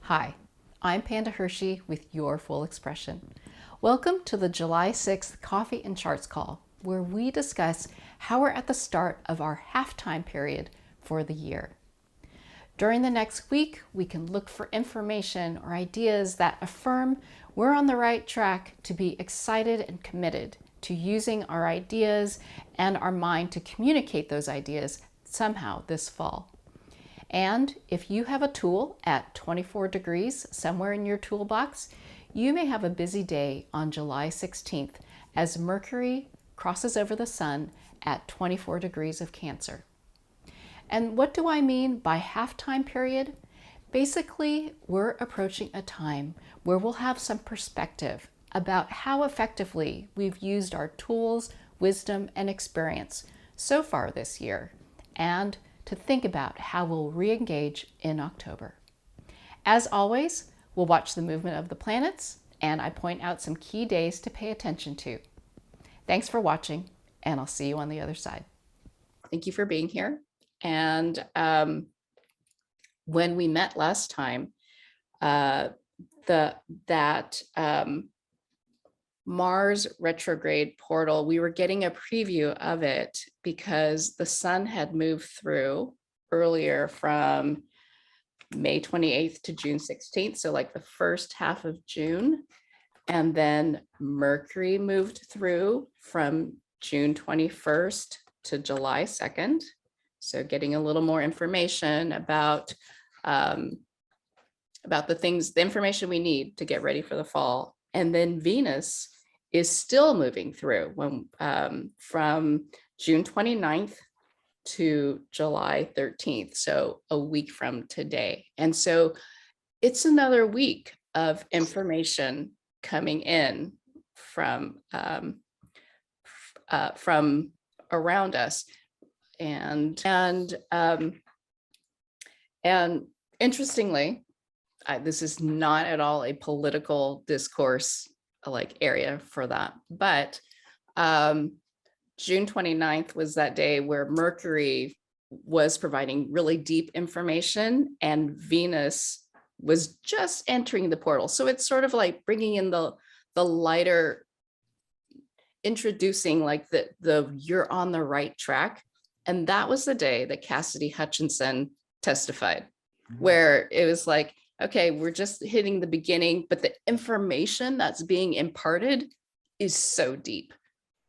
Hi, I'm Panda Hershey with Your Full Expression. Welcome to the July 6th Coffee and Charts call, where we discuss how we're at the start of our halftime period for the year. During the next week, we can look for information or ideas that affirm we're on the right track to be excited and committed to using our ideas and our mind to communicate those ideas somehow this fall. And if you have a tool at 24 degrees somewhere in your toolbox, you may have a busy day on July 16th as Mercury crosses over the Sun at 24 degrees of Cancer. And what do I mean by halftime period? Basically, we're approaching a time where we'll have some perspective about how effectively we've used our tools, wisdom, and experience so far this year, and to think about how we'll re-engage in October. As always, we'll watch the movement of the planets, and I point out some key days to pay attention to. Thanks for watching, and I'll see you on the other side. Thank you for being here. And when we met last time, Mars retrograde portal, we were getting a preview of it because the sun had moved through earlier from May 28th to June 16th. So like the first half of June. And then Mercury moved through from June 21st to July 2nd. So getting a little more information about the information we need to get ready for the fall. And then Venus is still moving through from June 29th to July 13th, so a week from today. And so it's another week of information coming in from around us. And interestingly, this is not at all a political discourse like area for that, but June 29th was that day where Mercury was providing really deep information and Venus was just entering the portal. So it's sort of like bringing in the lighter, introducing like the you're on the right track. And that was the day that Cassidy Hutchinson testified, where it was like, okay, we're just hitting the beginning, but the information that's being imparted is so deep,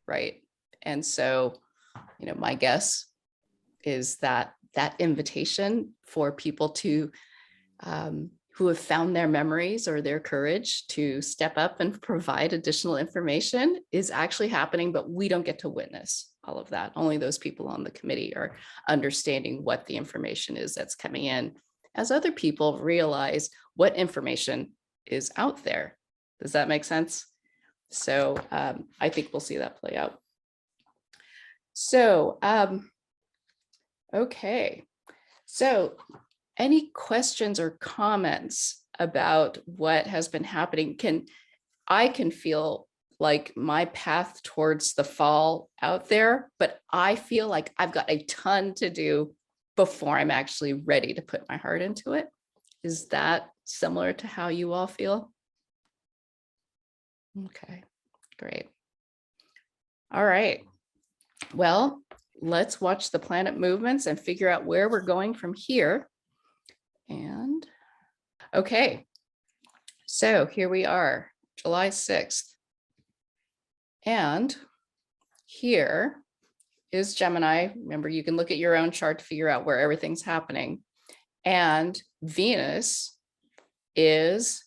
right? And so, my guess is that invitation for people to, who have found their memories or their courage to step up and provide additional information is actually happening, but we don't get to witness all of that. Only those people on the committee are understanding what the information is that's coming in, as other people realize what information is out there. Does that make sense? So I think we'll see that play out. So, okay. So any questions or comments about what has been happening? I can feel like my path towards the fall out there, but I feel like I've got a ton to do before I'm actually ready to put my heart into it. Is that similar to how you all feel? Okay, great. All right. Well, let's watch the planet movements and figure out where we're going from here. And okay, so here we are, July 6th. And here is Gemini. Remember, you can look at your own chart to figure out where everything's happening. And Venus is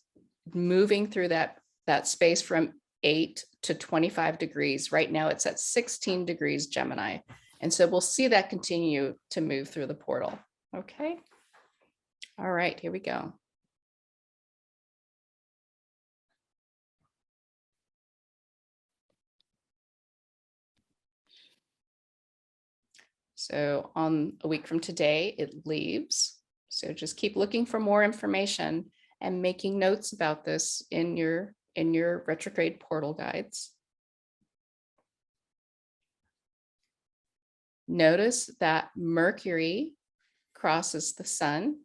moving through that space from 8 to 25 degrees. Right now it's at 16 degrees Gemini. And so we'll see that continue to move through the portal. Okay. All right, here we go. So on a week from today, it leaves. So just keep looking for more information and making notes about this in your retrograde portal guides. Notice that Mercury crosses the sun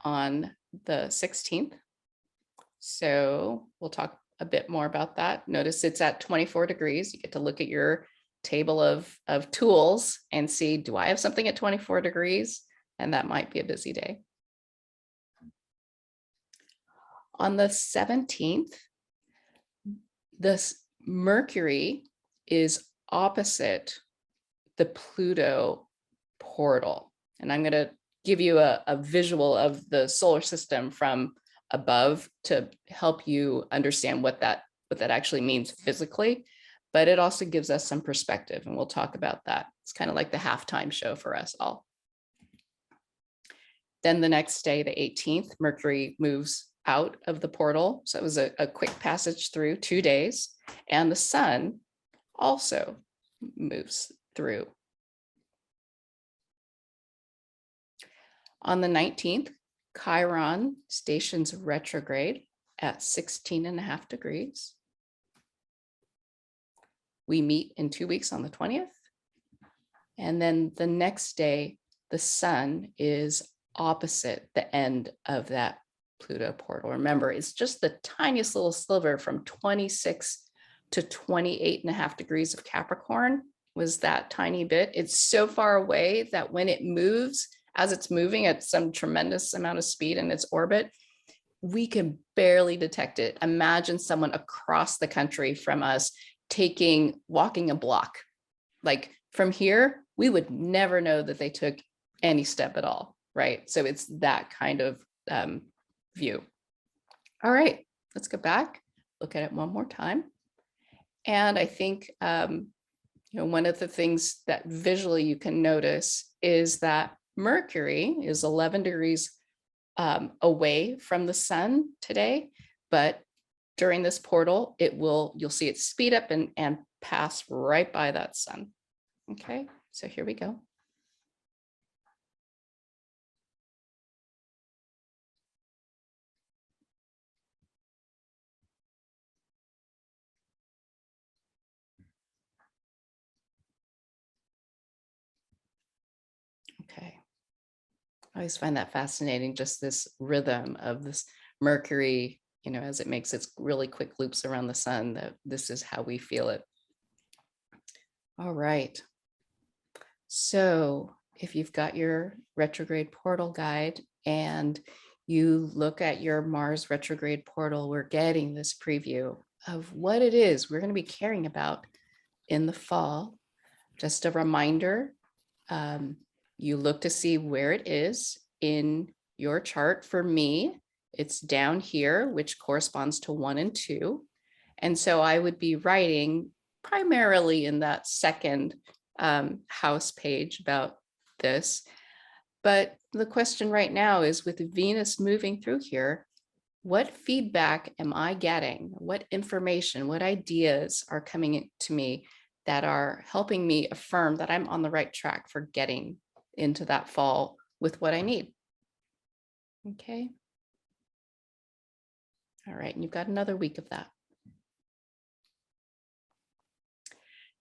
on the 16th. So we'll talk a bit more about that. Notice it's at 24 degrees. You get to look at your table of tools and see, do I have something at 24 degrees? And that might be a busy day. On the 17th, this Mercury is opposite the Pluto portal. And I'm going to give you a visual of the solar system from above to help you understand what that actually means physically. But it also gives us some perspective, and we'll talk about that. It's kind of like the halftime show for us all. Then the next day, the 18th, Mercury moves out of the portal. So it was a quick passage through 2 days. And the sun also moves through. On the 19th, Chiron stations retrograde at 16.5 degrees. We meet in 2 weeks on the 20th. And then the next day, the sun is opposite the end of that Pluto portal. Remember, it's just the tiniest little sliver from 26 to 28.5 degrees of Capricorn was that tiny bit. It's so far away that when it moves, as it's moving at some tremendous amount of speed in its orbit, we can barely detect it. Imagine someone across the country from us walking a block. Like from here, we would never know that they took any step at all, right? So it's that kind of view. All right, let's go back, look at it one more time. And I think, one of the things that visually you can notice is that Mercury is 11 degrees away from the sun today, but during this portal, you'll see it speed up and pass right by that sun. Okay, so here we go. Okay. I always find that fascinating, just this rhythm of this Mercury, as it makes its really quick loops around the sun, that this is how we feel it. All right. So if you've got your retrograde portal guide and you look at your Mars retrograde portal, we're getting this preview of what it is we're going to be caring about in the fall. Just a reminder, you look to see where it is in your chart. For me, it's down here, which corresponds to 1 and 2. And so I would be writing primarily in that second house page about this. But the question right now is, with Venus moving through here, what feedback am I getting? What information, what ideas are coming to me that are helping me affirm that I'm on the right track for getting into that fall with what I need? Okay. All right, and you've got another week of that.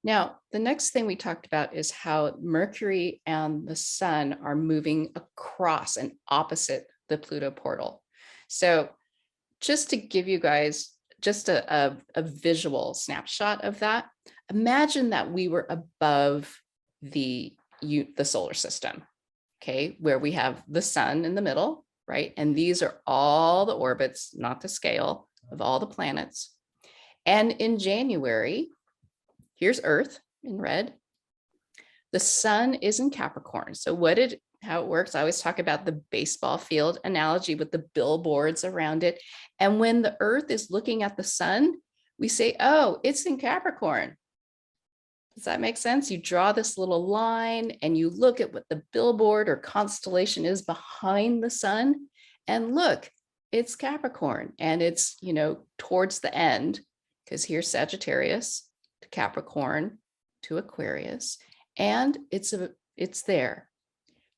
Now, the next thing we talked about is how Mercury and the sun are moving across and opposite the Pluto portal. So just to give you guys just a visual snapshot of that, imagine that we were above the solar system, okay, where we have the sun in the middle, right? And these are all the orbits, not the scale, of all the planets. And in January, here's Earth in red. The sun is in Capricorn. So how it works, I always talk about the baseball field analogy with the billboards around it. And when the Earth is looking at the sun, we say, oh, it's in Capricorn. Does that make sense? You draw this little line and you look at what the billboard or constellation is behind the sun. And look, it's Capricorn. And it's, towards the end, because here's Sagittarius to Capricorn to Aquarius. And it's there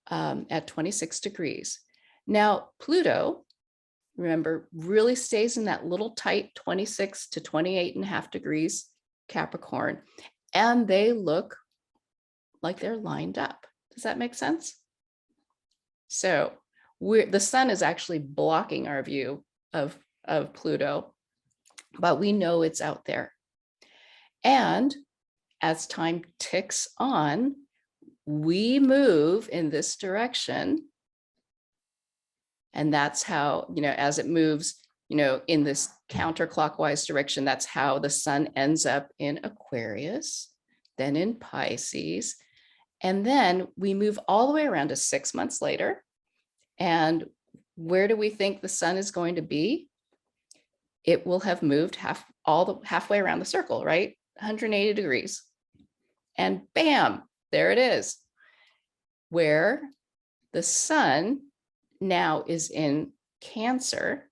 at 26 degrees. Now, Pluto, remember, really stays in that little tight 26 to 28.5 degrees Capricorn. And they look like they're lined up. Does that make sense? So the sun is actually blocking our view of Pluto, but we know it's out there. And as time ticks on, we move in this direction. And that's how, as it moves, in this counterclockwise direction, that's how the sun ends up in Aquarius, then in Pisces. And then we move all the way around to 6 months later. And where do we think the sun is going to be? It will have moved halfway around the circle, right? 180 degrees. And bam, there it is, where the sun now is in Cancer,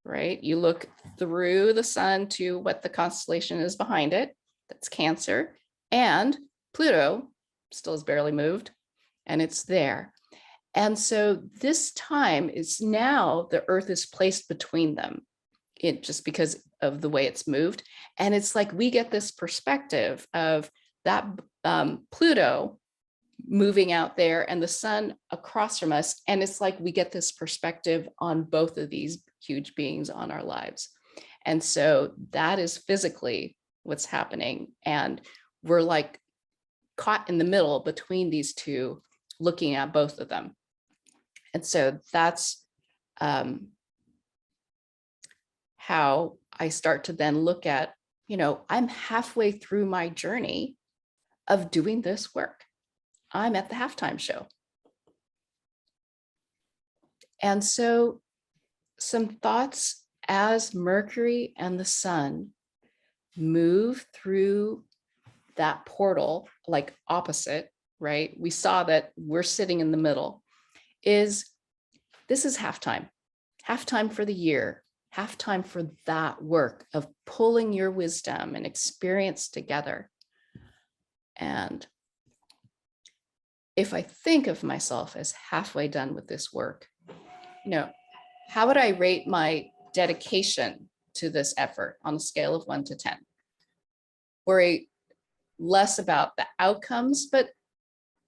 right? You look through the sun to what the constellation is behind it. That's Cancer. And Pluto still has barely moved, and it's there. And so this time is now the Earth is placed between them, just because of the way it's moved. And it's like we get this perspective of that Pluto moving out there and the sun across from us. And it's like we get this perspective on both of these huge beings on our lives. And so that is physically what's happening. And we're like caught in the middle between these two, looking at both of them. And so that's how I start to then look at, I'm halfway through my journey of doing this work. I'm at the halftime show. And so some thoughts as Mercury and the sun move through that portal, like opposite, right? We saw that we're sitting in the middle. This is halftime for the year, halftime for that work of pulling your wisdom and experience together. And if I think of myself as halfway done with this work, how would I rate my dedication to this effort on a scale of 1 to 10? Worry less about the outcomes, but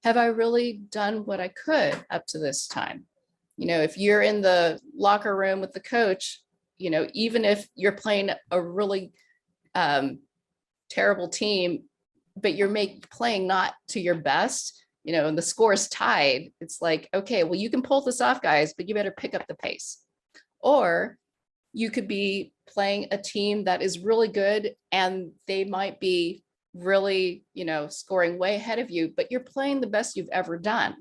have I really done what I could up to this time? If you're in the locker room with the coach, even if you're playing a really terrible team, but you're playing not to your best, and the score is tied, it's like, okay, well, you can pull this off, guys, but you better pick up the pace. Or you could be playing a team that is really good and they might be really, scoring way ahead of you, but you're playing the best you've ever done.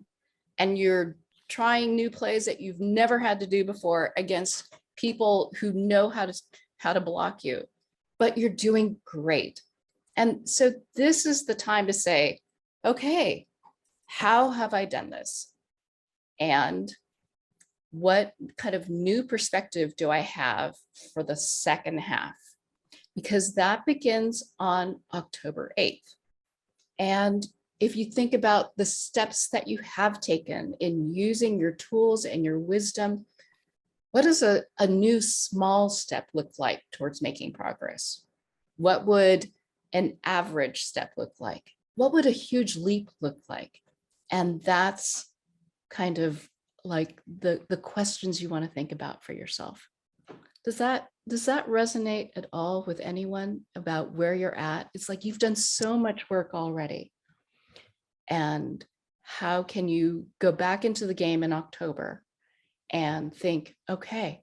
And you're trying new plays that you've never had to do before against people who know how to block you, but you're doing great. And so this is the time to say, okay, how have I done this? And what kind of new perspective do I have for the second half? Because that begins on October 8th. And if you think about the steps that you have taken in using your tools and your wisdom, what does a new small step look like towards making progress? What would an average step look like? What would a huge leap look like? And that's kind of like the questions you want to think about for yourself. Does that resonate at all with anyone about where you're at? It's like you've done so much work already. And how can you go back into the game in October and think, okay,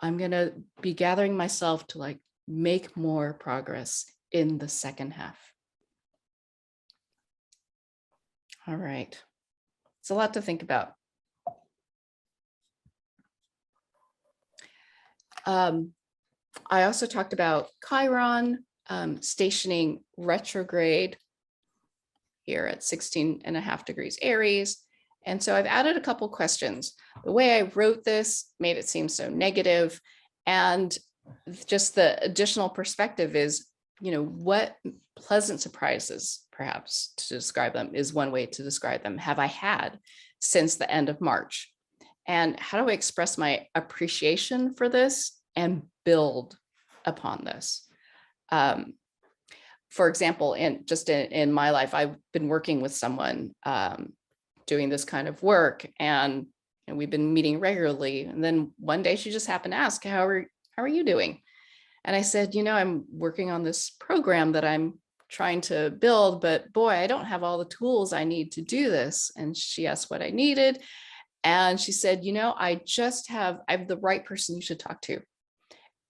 I'm going to be gathering myself to make more progress in the second half. All right. It's a lot to think about. I also talked about Chiron stationing retrograde here at 16.5 degrees Aries. And so I've added a couple questions. The way I wrote this made it seem so negative. And just the additional perspective is, what pleasant surprises, perhaps to describe them, is one way to describe them, have I had since the end of March? And how do I express my appreciation for this and build upon this? For example, in my life, I've been working with someone doing this kind of work, and and we've been meeting regularly. And then one day she just happened to ask, how are you doing? And I said, I'm working on this program that I'm trying to build, but boy, I don't have all the tools I need to do this. And she asked what I needed. And she said, I have the right person you should talk to.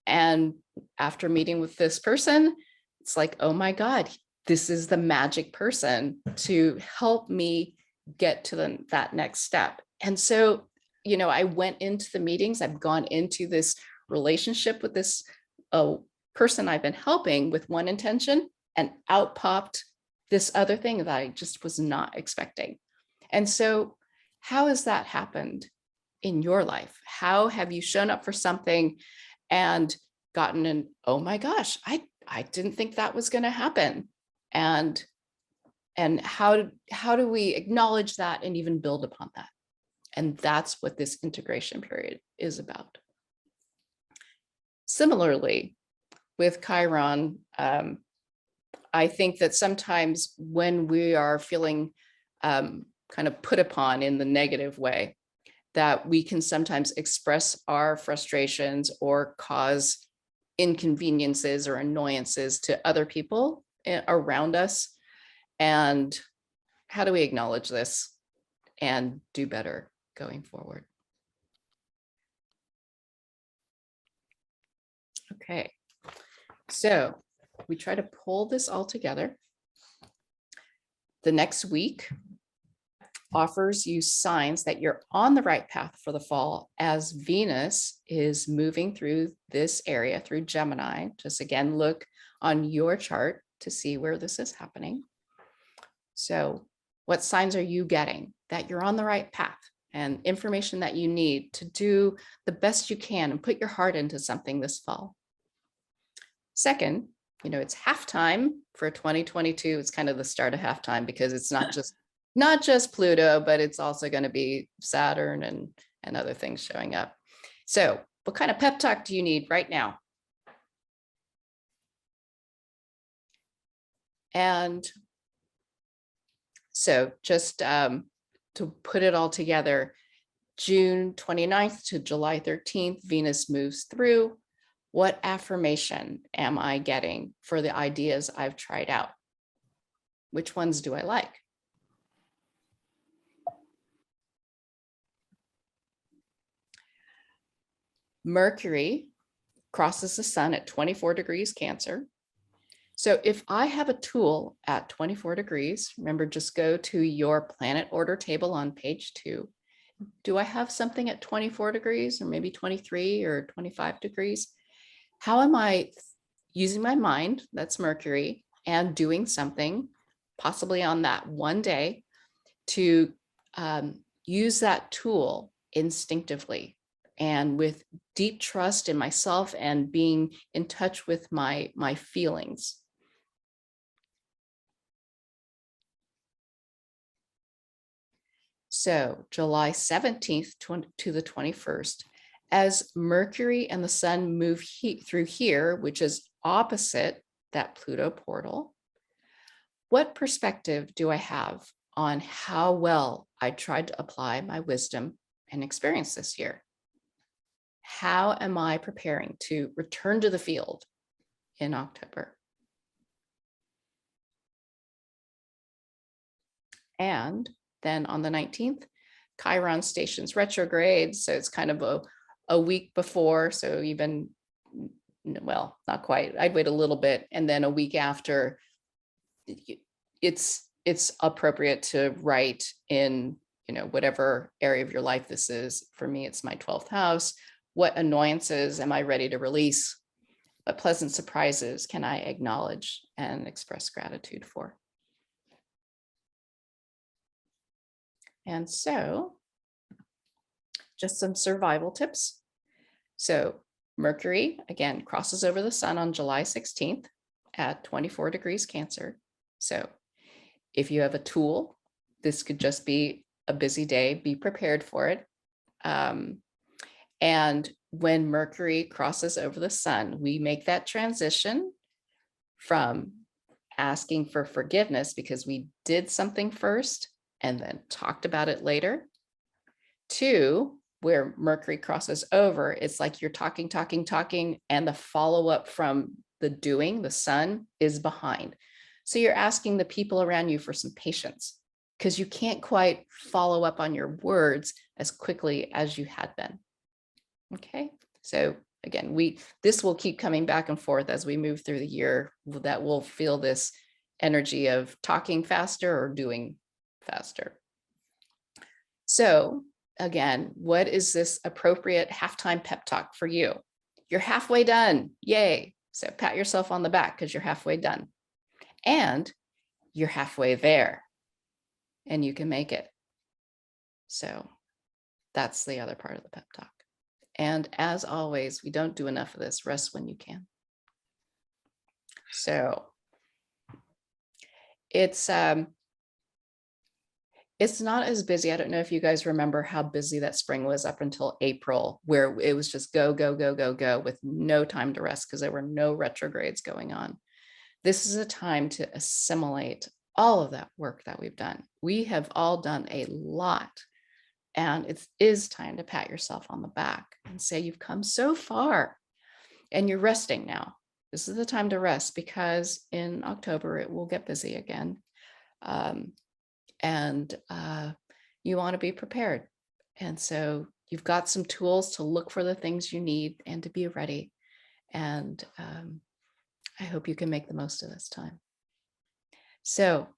And after meeting with this person, it's like, oh my God, this is the magic person to help me get to that next step. And so, I went into the meetings, I've gone into this relationship with this person I've been helping with one intention, and out popped this other thing that I just was not expecting. And so how has that happened in your life? How have you shown up for something and gotten an, oh my gosh, I didn't think that was going to happen? And how do we acknowledge that and even build upon that? And that's what this integration period is about. Similarly, with Chiron, I think that sometimes when we are feeling kind of put upon in the negative way, that we can sometimes express our frustrations or cause inconveniences or annoyances to other people around us. And how do we acknowledge this and do better going forward? Okay, so we try to pull this all together. The next week offers you signs that you're on the right path for the fall, as Venus is moving through this area through Gemini. Just again, look on your chart to see where this is happening. So what signs are you getting that you're on the right path, and information that you need to do the best you can and put your heart into something this fall? Second, it's halftime for 2022. It's kind of the start of halftime, because it's not just Pluto, but it's also going to be Saturn and other things showing up. So what kind of pep talk do you need right now? And so just to put it all together, June 29th to July 13th, Venus moves through. What affirmation am I getting for the ideas I've tried out? Which ones do I like? Mercury crosses the sun at 24 degrees Cancer. So if I have a tool at 24 degrees, remember, just go to your planet order table on page 2. Do I have something at 24 degrees or maybe 23 or 25 degrees? How am I using my mind, that's Mercury, and doing something possibly on that one day to use that tool instinctively and with deep trust in myself and being in touch with my feelings? So July 17th to the 21st, as Mercury and the sun move through here, which is opposite that Pluto portal, what perspective do I have on how well I tried to apply my wisdom and experience this year? How am I preparing to return to the field in October? And then on the 19th, Chiron stations retrograde. So it's kind of a week before. So even, well, not quite. I'd wait a little bit. And then a week after, it's appropriate to write in, whatever area of your life this is. For me, it's my 12th house. What annoyances am I ready to release? What pleasant surprises can I acknowledge and express gratitude for? And so just some survival tips. So Mercury, again, crosses over the sun on July 16th at 24 degrees Cancer. So if you have a tool, this could just be a busy day, be prepared for it. And when Mercury crosses over the sun, we make that transition from asking for forgiveness because we did something first and then talked about it later, 2, where Mercury crosses over, it's like you're talking, and the follow-up from the doing, the sun, is behind. So you're asking the people around you for some patience because you can't quite follow up on your words as quickly as you had been. Okay, so again, this will keep coming back and forth as we move through the year, that we'll feel this energy of talking faster or doing faster. So again, what is this appropriate halftime pep talk for you? You're halfway done. Yay. So pat yourself on the back because you're halfway done. And you're halfway there. And you can make it. So that's the other part of the pep talk. And as always, we don't do enough of this. Rest when you can. So it's not as busy. I don't know if you guys remember how busy that spring was up until April, where it was just go, go, go, go, go with no time to rest because there were no retrogrades going on. This is a time to assimilate all of that work that we've done. We have all done a lot, and it is time to pat yourself on the back and say you've come so far and you're resting now. This is the time to rest because in October it will get busy again. You want to be prepared. And so you've got some tools to look for the things you need and to be ready. And I hope you can make the most of this time. So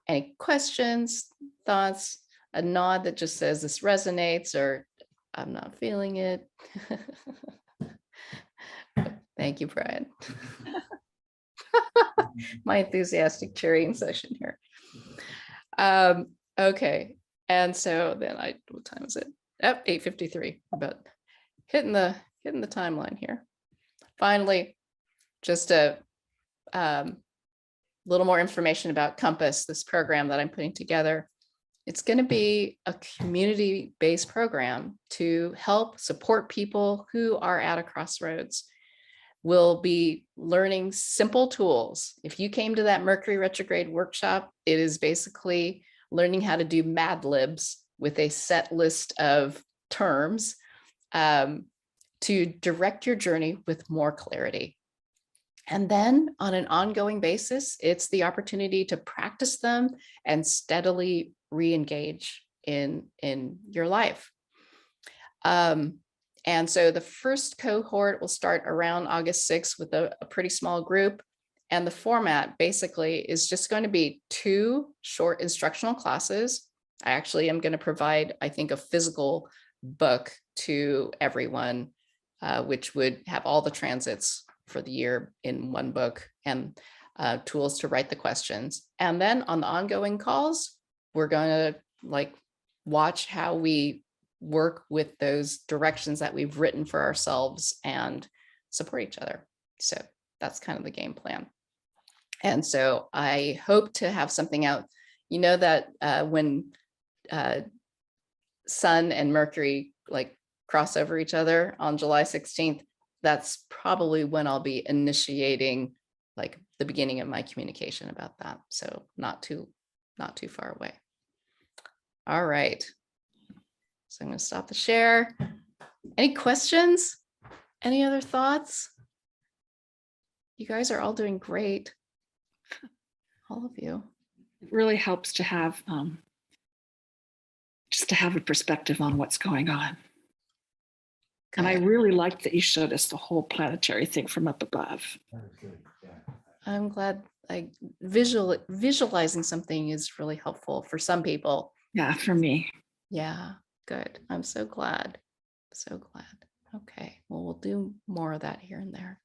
any questions, thoughts, a nod that just says this resonates or I'm not feeling it. Thank you, Brian. My enthusiastic cheering session here. Okay, and so then what time is it? 8:53. But hitting the timeline here. Finally, just a little more information about Compass, this program that I'm putting together. It's going to be a community-based program to help support people who are at a crossroads. We'll be learning simple tools. If you came to that Mercury retrograde workshop, it is basically learning how to do Mad Libs with a set list of terms to direct your journey with more clarity. And then on an ongoing basis, it's the opportunity to practice them and steadily re-engage in your life. And so the first cohort will start around August 6th with a pretty small group. And the format basically is just going to be 2 short instructional classes. I actually am going to provide, I think, a physical book to everyone, which would have all the transits for the year in one book and tools to write the questions. And then on the ongoing calls, we're going to watch how we work with those directions that we've written for ourselves and support each other. So that's kind of the game plan. And so I hope to have something out. You know that when Sun and Mercury cross over each other on July 16th, that's probably when I'll be initiating the beginning of my communication about that. So not too far away. All right. So I'm going to stop the share. Any questions? Any other thoughts? You guys are all doing great. All of you. It really helps to have just to have a perspective on what's going on. Good. And I really liked that you showed us the whole planetary thing from up above. I'm glad. Visualizing something is really helpful for some people. Yeah, for me. Yeah, good. I'm so glad. So glad. Okay, well, we'll do more of that here and there.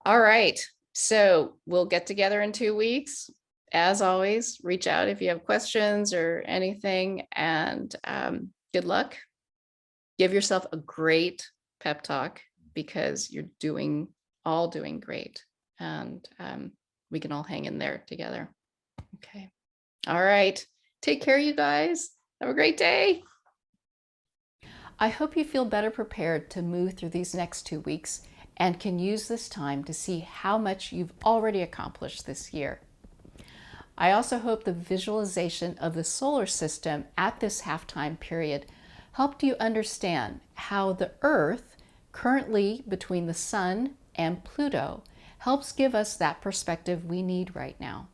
All right, so we'll get together in 2 weeks. As always, reach out if you have questions or anything, and good luck. Give yourself a great pep talk because you're all doing great, and we can all hang in there together. Okay. All right. Take care, you guys. Have a great day. I hope you feel better prepared to move through these next 2 weeks and can use this time to see how much you've already accomplished this year. I also hope the visualization of the solar system at this halftime period helped you understand how the Earth, currently between the Sun and Pluto, helps give us that perspective we need right now.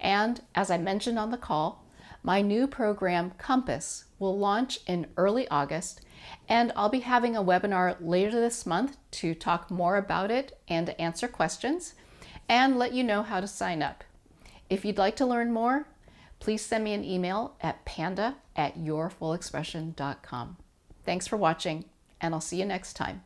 And as I mentioned on the call, my new program, Compass, will launch in early August, and I'll be having a webinar later this month to talk more about it and to answer questions and let you know how to sign up. If you'd like to learn more, please send me an email at panda@yourfullexpression.com. Thanks for watching, and I'll see you next time.